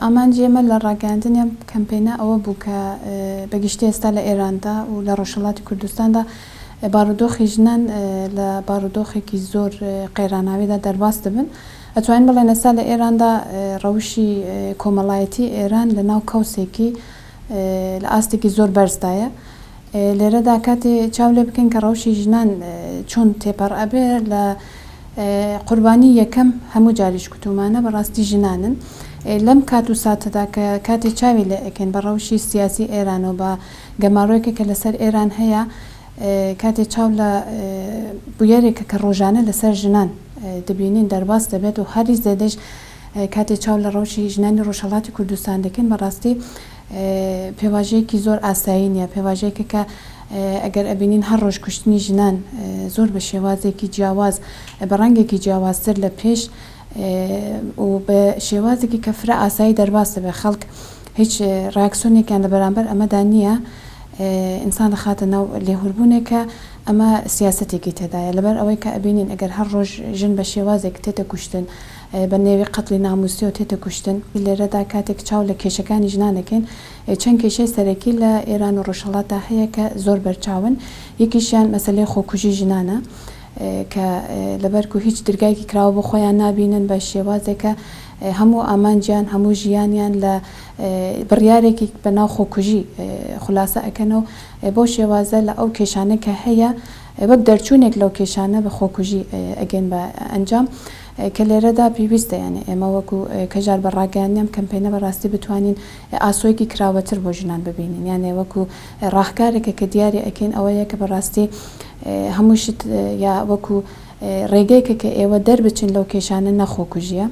ئامانجی ئێمە لە ڕاگەاندنی ئەم کەمپێنە ئەوە بوو کە بەگشتی ئێستا لە ئێراندا و لە ڕۆژهەڵاتی کوردستاندا بارودۆخی ژنان لە بارودۆخێکی زۆر قەیراناویدا دەرباس دەبن. ئەتوانین بڵێن ئێستا لە ئێراندا ڕەوشی کۆمەڵایەتی ئێران لە ناو کەوسێکی لە ئاستێکی زۆر بەرزدایە. لێرەدا کاتێ چاو لێ بکەین کە ڕەوشی ژنان چۆن تێپەڕ ئەبێ لە قوربانی یەکەم هەموو جاریش کوتومانە بەڕاستی ژنانن. لەم کات و ساتەدا کە کاتی چاوی لێ ئەکەین بە ڕەوشی سیاسی ئێرانەوە بە گەماڕۆیەکە کە لەسەر ئێران هەیە، کاتێ چاو لە بویەرێکە کە ڕۆژانە لەسەر ژنان دەبینین دەرباس دەبێت و هەری زێدەش کاتێ چاو لە ڕەوشی ژنانی ڕۆژهەڵاتی کوردستان دەکەین بەڕاستی پێواژەیەکی زۆر ئاسایی نیە، پێواژەیەکە کە ئەگەر ئەبینین هەر ڕۆژ کوشتنی ژنان زۆر بە شێوازێکی جیاواز بە ڕەنگێکی جیاوازتر لە پێش و بە شێوازێکی کە فرە ئاسایی دەرباس دەبێت. خەڵک هیچ ڕاکسۆنێکیان لە بەرامبەر ئەمەدا نییە، ئینسان دەخاتە ناو لێهوربوونێکە ئەمە سیاسەتێکی تێدایە لەبەر ئەوەی کە ئەبینین ئەگەر هەر ڕۆژ ژن بە شێوازێک تێتە کوشتن بە نێوی قەتڵی ناموسیەوە تێتە کوشتن. لێرەدا کاتێک چاو لە کێشەکانی ژنانەکەین چەند کێشەی سەرەکی لە ئێران و ڕۆژهەڵاتدا هەیە کە زۆر بەرچاون. یەکیشیان مەسەلەی خۆکوژی ژنانە کە لەبەرکو هیچ دەرگایەکی کراوە بۆ خۆیان نابینن بە شێوازێکە هەموو ئامانجیان هەموو ژیانیان لە بڕیارێکی بەناو خۆکوژی خولاسە ئەکەنەوە بۆ شێوازە لە ئەو کێشانە کە هەیە وەک دەرچوونێک لەو کێشانە بە خۆکوژی ئەگەن بە ئەنجام کە لێرەدا پێویستە. یانێ ئێمە وەکو کەژار بە ڕاگەاندنیام کەمپێنە بەڕاستی بتوانین ئاسۆیەکی کراوەتر بۆ ژنان ببینین، یانێ وەکو ڕاهکارێکە کە دیاری ئەکەین ئەوەیە کە بەڕاستی هەمووشت یا وەکو ڕێگەیەکە کە ئێوە دەربچین لەو کێشانە نەخۆکوژیە.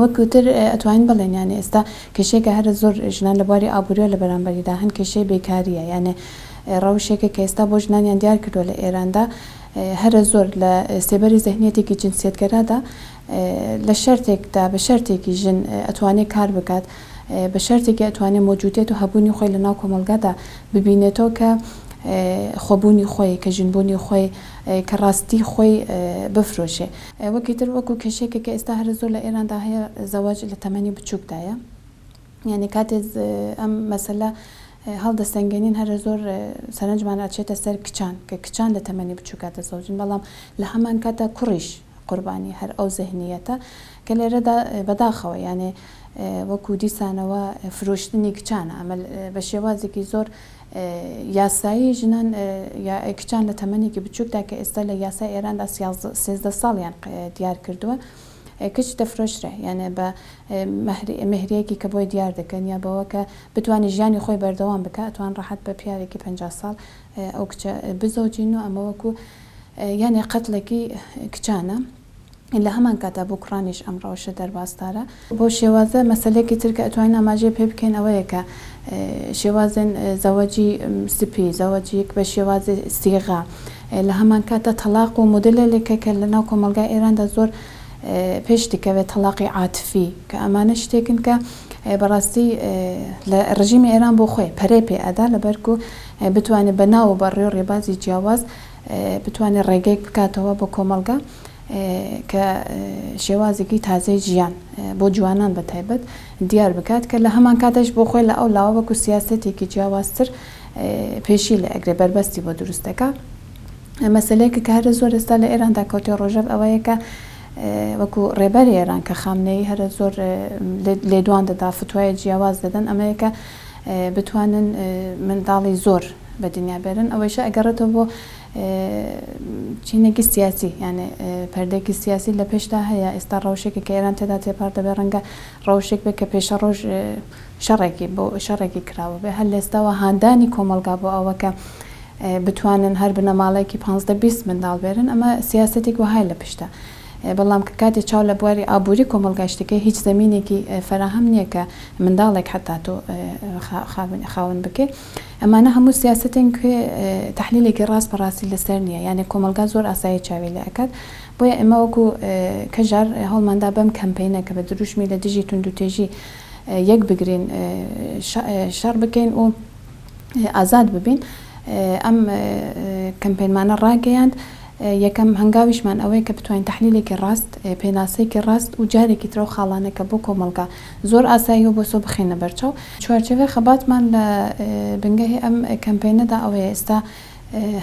وەکوتر ئەتوانین بڵێن یانێ ئێستا کێشەیەکە هەرە زۆر ژنان لە بواری ئابووریەوە لە بەرامبەریدا هەن کێشەی بێکاریە، یانێ ڕەوشێکە کە ئێستا بۆ ژنانیان دیار کردووە لە ئێراندا هەرە زۆر لە سێبەری زەهنیەتێکی جنسیەتگەرادا لە شەرتێکدا بە شەرتێکی ژن ئەتوانێت کار بکات، بە شەرتێکی ئەتوانێت مۆجودێت و هەبوونی خۆی لە ناو کۆمەلگادا ببینێتەوە کە خۆبوونی خۆی کە ژنبوونی خۆی کە ڕاستی خۆی بفرۆشێ. وەکیتر وەکو کێشێکە کە ئێستا هەرە زۆر لە ئێراندا هەیە زەواج لە تەمەنی بچووکدایە، یعنی کاتێ ئەم مەسەلە هەڵدەستەنگێنین هەرە زۆر سەرنجمان ئاچێتە سەر کچان کە کچان لە تەمەنی بچووکە دەزەوجن، بەڵام لە هەمان کاتە کوڕیش قوربانی هەر ئەو زەهنیەتە کە لێرەدا بەداخەوە یانێ وەکو دیسانەوە فرۆشتنی کچانە ئەمە بە شێوازێکی زۆر یاسایی ژنان یا کچان لە تەمەنێکی بچووکدا کە ئێستا لە یاسای ئێراندا 13 ساڵیان دیار کردووە کچ دەفرۆشرێ، یانێ بە مهریەکی کە بۆی دیار دەکەن یا بەوە کە بتوانێت ژیانی خۆی بەردەوام بکە، ئەتوان ڕەحەت بە پیاوێکی 50 ساڵ ئەو کچە بزەوجین و ئەمە وەکو یانێ قەتڵێکی کچانە. لە هەمان کاتا بۆ کوڕانیش ئەم ڕەوشە دەرباستارە. بۆ شێوازە مەسەلێکی تر کە ئەتوانین ئاماژەی پێ بکەین ئەوەیە کە شێوازن زەواجی سپی زەواجیەک بە شێوازی سیغا لە هەمان کاتە تەلاق و مۆدلێکە کە لە ناو کۆمەلگای ئێراندا زۆر پێش دەکەوێت تەلاقی عاتفی کە ئەمانە شتێکن کە بەڕاستی لە ڕژیمی ئێران بۆ خۆی پەرەی پێ ئەدا لەبەرکو بتوانێت بەناو و بەڕێوە ڕێبازی جیاواز بتوانێت ڕێگەیەک بکاتەوە بۆ کۆمەلگا کە شێوازێکی تازەی ژیان بۆ جوانان بە تایبەت دیار بکات کە لە هەمان کاتەش بۆ خۆی لە ئەو لاوە وەکو سیاسەتێکی جیاوازتر پێشی لە ئەگرێ بەربەستی بۆ دروستەکە. مەسەلەیەکە کە هەرە زۆر ئێستا لە ئێراندا کەوتێ ڕۆژەب ئەوەیە کە وەکو ڕێبەری ئێران کە خامنەی هەرە زۆر لێدوان دەدا فتوای جیاواز دەدەن ئەمەیەکە بتوانن منداڵی زۆر بە دنیا بێرن، ئەوەیشە ئەگەڕێتەوە بۆ چینێکی سیاسی، یانێ پەردێکی سیاسی لە پێشدا هەیە. ئێستا ڕەوشێکی کە ئێران تێدا تێپەڕ دەبێ ڕەنگە ڕەوشێک بێت کە پێشە ڕۆژ شەڕێکی بۆ شەڕێکی کراوە بێ، هەر لە ئێستاوە هاندانی کۆمەلگا بۆ ئەوەکە بتوانن هەر بنەماڵێکی 15-20 منداڵ بێرن، ئەمە سیاسەتێک وهای لە پشتە. بەڵام کە کاتی چاو لە بواری ئابووری کۆمەلگاشتەکەی هیچ زمینێکی فراهم نییە کە منداڵێک حتا تۆ خاون بکەی. ئەمانە هەموو سیاستێن تحلیلێکی ڕاست بەڕاستی لەسەر نییە، یانێ کۆمەلگا زۆر ئاسایی چاوی لێ ئەکات. بۆیە ئێمە وەکو کەژار هەڵماندا بەم کەمپینە کە بە دروشمی لە دژی توندوتێژی یەک بگرین شەڕ بکەین و ئازاد ببین. ئەم کەمپینمانە ڕاگەیاند یەکەم هەنگاویشمان ئەوەیە کە بتوانین تەحلیلێکی ڕاست پێناسەیەکی ڕاست و جارێکی ترەوە خاڵانەکە بۆ کۆمەڵگا زۆر ئاسایی و بۆ سۆ بخێنە بەرچەو چوارچێوەی خەباتمان لە بنگەهی ئەم کەمپینەدا ئەوەیە ئێستا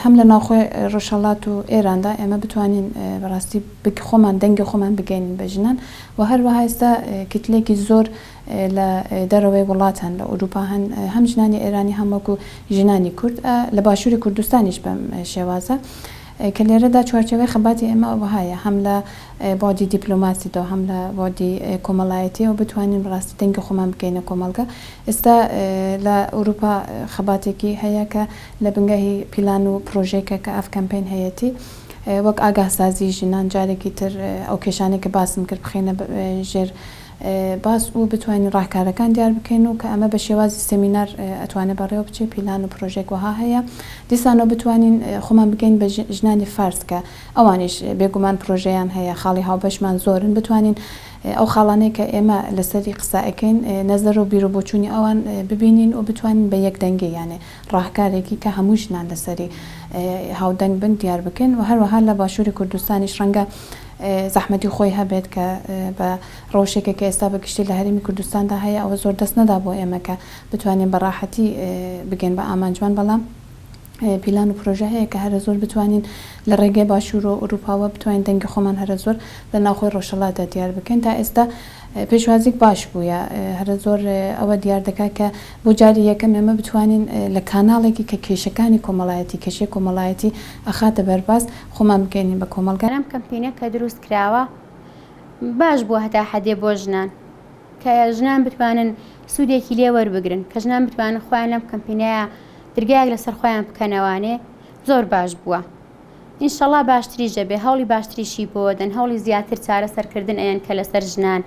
هەم لە ناوخۆی ڕۆژهەڵات و ئێراندا ئێمە بتوانین بەڕاستی خۆمان دەنگی خۆمان بگەینین بە ژنان و هەروەها ئێستا کتلێکی زۆر لە دەرەوەی وڵاتان لە ئوروپا هەم ژنانی ئێرانی هەموەکو ژنانی کورد لە باشووری کوردستانیش بەم شێوازە کە لێرەدا چوارچێوەی خەباتی ئێمە ئەوەهایە هەم لە بۆدی دیپلۆماسیەوە هەم لە بۆدی کۆمەڵایەتیەوە بتوانین بەڕاستی دەنگی خۆمان بگەینە کۆمەڵگە ئێستا لە ئوروپا خەباتێکی هەیە کە لە بنگەهی پیلان و پرۆژێکە کە ئەف کەمپین هەیەی وەک ئاگاهسازی ژنان جارێکی تر ئەو کێشانێککە باسم کرد بخێنە ژێر باس و بتوانین ڕاهکارەکان دیار بکەین و کە ئەمە بە شێوازی سێمینار ئەتوانێت بەڕێوە بچێت پیلان و پرۆژێک وها هەیە دیسانەوە بتوانین خۆمان بگەین بە ژنانی فارس کە ئەوانیش بێگومان پرۆژەیان هەیە خاڵی هاوبەشمان زۆرن بتوانین ئەو خاڵانەیە کە ئێمە لەسەری قسائەکەین نەزەر و بیرۆبۆچوونی ئەوان ببینین و بتوانین بە یەک دەنگی یانێ ڕاهکارێکی کە هەموو ژنان لەسەری هاودەنگ بن دیار بکەین و هەروەها لە باشووری کوردستانیش ڕەنگە زەحمەتی خۆی هەبێت کە بە ڕۆژێکە کە ئێستا بەگشتی لە هەرێمی کوردستاندا هەیە ئەوە زۆر دەست نەدا بۆ ئێمە کە بتوانین بەڕاحەتی بگەین بە ئامانجوان بەڵام پیلان و پرۆژە هەیە کە هەرە زۆر بتوانین لە ڕێگەی باشوور و ئوروپاوە بتوانین دەنگی خۆمان هەرە زۆر لە ناوخۆی ڕۆژهەڵاتدا دیار بکەین تا ئێستا پێشوازیک باش بووە هەرە زۆر ئەوە دیار دەکات کە بۆ جاری یەکەم ئێمە بتوانین لە کاناڵێکی کە کێشەکانی کۆمەڵایەتی کێشەی کۆمەڵایەتی ئەخاتە بەرباز خۆمان بگەینین بە کۆمەڵگەرم کەمپینە کە دروست کراوە باش بووە هەتا حەدێ بۆ ژنان کە ژنان بتوانن سوودێکی لێ وەربگرن کە ژنان بتوانن خۆیان لەم کەمپینەیە دەرگایەک لەسەر خۆیان بکەنەوانێ زۆر باش بووە ئینشەڵا باشتریش دەبێ هەوڵی باشتریشی بۆ دەن هەوڵی زیاتر چارەسەرکردن ئەیان کە لەسەر ژنان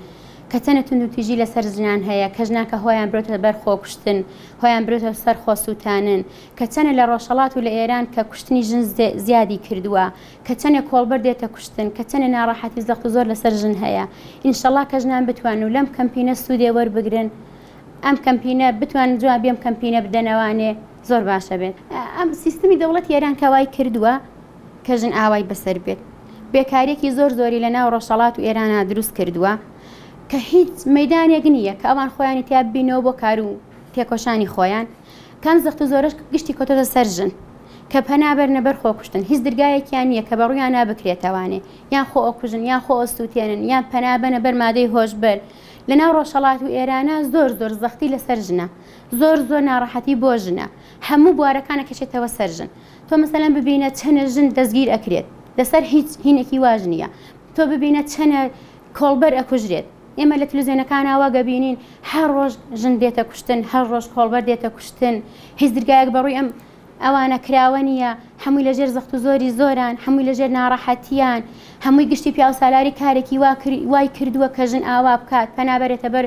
کە تەنە تونند و تیژی لەسەر ژنان هەیە کە ژنان کە هۆیان برۆتە بەر خۆکوشتن هۆیان برۆتە سەر خۆسووتانن کە چەنە لە ڕۆژهەڵات و لە ئێران کە کوشتنی ژن زیادی کردووە کە چەنێ کۆڵبەر دێتە کوشتن کە چەنە ناڕەحەتی زەخت و زۆر لەسەر ژن هەیە ئینشەڵا کە ژنان بتوان و لەم کەمپینە سوودێ وەربگرن ئەم کەمپینە بتوان جوابی ئەم کەمپینە بدەنەوانێ زۆر باشە بێت ئەم سیستمی دەوڵەت ئێران کەوای کردووە کە ژن ئاوای بەسەر بێت بێکارێکی زۆری لە ناو ڕۆژهەڵات و ئێرانە دروست کردووە کە هیچ مەدانێک نییە کە ئەوان خۆیانی تیا بینەوە بۆ کار و تێکۆشانی خۆیان کام زەخت و زۆرش گشتی کۆتۆتە سەر ژن کە پەنابەرنە بەر خۆکوشتن هیچ دەرگایەکیان نییە کە بە ڕوویان نابکرێتەوانێ یان خۆ ئۆکوژن یان خۆ ئۆستوتێنن یان پەنابەنە بەر مادەی هۆشبەر لە ناو ڕۆژهەڵات و ئێرانە زۆر زەختی لەسەر ژنە زۆر ناڕەحەتی بۆ ژنە هەموو بوارەکانە کەشێتەوە سەر ژن تۆ مەسەلەن ببینە چەنە ژن دەستگیر ئەکرێت لەسەر هیچ هینێکی واژ نییە تۆ ببینە چەنە کۆڵبەر ئەکوژرێت ئێمە لە تلوزیۆنەکان ئاواگە بینین هەر ڕۆژ ژن دێتە کوشتن هەر ڕۆژ کۆڵبەر دێتە کوشتن هیچ دەرگایەک بەڕووی ئەم ئەوانە کراوە نییە هەمووی لەژێر زەخت و زۆران هەمووی لەژێر ناڕەحەتیان هەمووی گشتی پیا و سالاری کارێکی وای کردووە کە ژن ئاوا بکات پەنابەرێتە بەر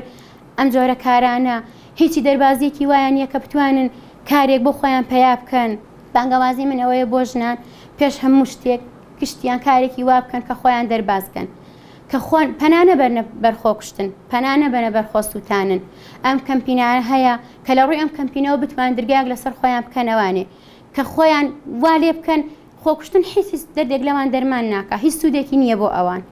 ئەم جۆرە کارانە هیچی دەربازیەکی وایان نییە کە بتوانن کارێک بۆ خۆیان پیا بکەن بانگەوازی من ئەوەیە بۆ ژنان پێش هەموو شتێک گشتیان کارێکی وا بکەن کە خۆیان دەربازکەن کە خۆن پەنانە بەرخۆکوشتن پەنانە بەنە بەرخۆسووتانن ئەم کەمپینانە هەیە کە لە ڕووی ئەم کەمپینەوە بتوان دەرگایەک لەسەر خۆیان بکەنەوانێ کە خۆیان وا لێ بکەن خۆکوشتن هیچ دەردێک لەوان دەرمان ناکە هیچ سوودێکی نییە بۆ ئەوان